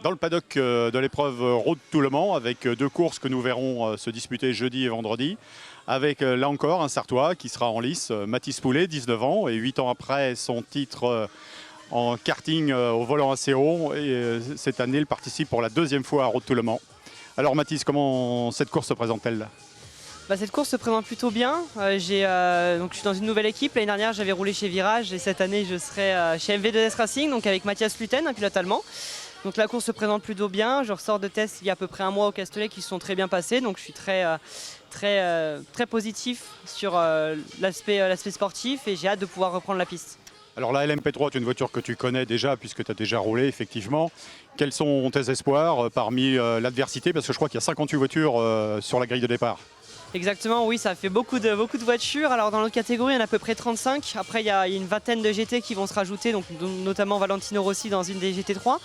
dans le paddock de l'épreuve Road to Le Mans avec deux courses que nous verrons se disputer jeudi et vendredi. Avec là encore un Sartois qui sera en lice, Mathis Poulet, 19 ans, et 8 ans après son titre en karting au volant assez haut. Et cette année, il participe pour la deuxième fois à Road to Le Mans. Alors Mathis, comment cette course se présente-t-elle ? Cette course se présente plutôt bien. Donc je suis dans une nouvelle équipe. L'année dernière, j'avais roulé chez Virage et cette année, je serai chez MV2S Racing, donc avec Mathias Luten, un pilote allemand. Donc la course se présente plutôt bien. Je ressors de tests il y a à peu près un mois au Castellet qui se sont très bien passés. Donc je suis très positif sur l'aspect sportif et j'ai hâte de pouvoir reprendre la piste. Alors la LMP3 est une voiture que tu connais déjà puisque tu as déjà roulé effectivement. Quels sont tes espoirs parmi l'adversité? Parce que je crois qu'il y a 58 voitures sur la grille de départ. Exactement, oui, ça fait beaucoup de voitures. Alors dans notre catégorie, il y en a à peu près 35. Après, il y a une vingtaine de GT qui vont se rajouter, donc notamment Valentino Rossi dans une des GT3.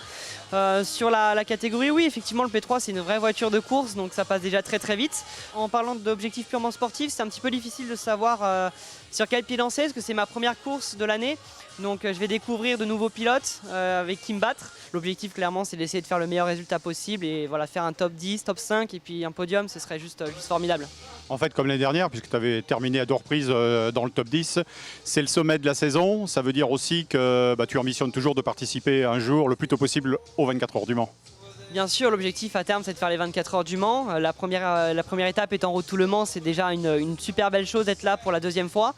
Sur la catégorie, oui, effectivement, le P3, c'est une vraie voiture de course, donc ça passe déjà très vite. En parlant d'objectifs purement sportifs, c'est un petit peu difficile de savoir sur quel pied lancer, parce que c'est ma première course de l'année. Donc je vais découvrir de nouveaux pilotes avec qui me battre. L'objectif clairement c'est d'essayer de faire le meilleur résultat possible et voilà, faire un top 10, top 5 et puis un podium, ce serait juste formidable. En fait comme l'année dernière, puisque tu avais terminé à deux reprises dans le top 10, c'est le sommet de la saison. Ça veut dire aussi que tu ambitionnes toujours de participer un jour le plus tôt possible aux 24 heures du Mans. Bien sûr, l'objectif à terme, c'est de faire les 24 heures du Mans. La première étape étant Road to Le Mans, c'est déjà une super belle chose d'être là pour la deuxième fois.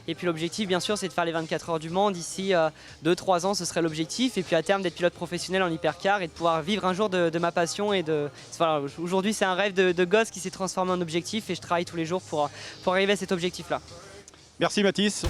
Et puis l'objectif, bien sûr, c'est de faire les 24 heures du Mans. D'ici 2-3 ans, ce serait l'objectif. Et puis à terme, d'être pilote professionnel en hypercar et de pouvoir vivre un jour de ma passion. Voilà, aujourd'hui, c'est un rêve de gosse qui s'est transformé en objectif et je travaille tous les jours pour arriver à cet objectif-là. Merci Mathis.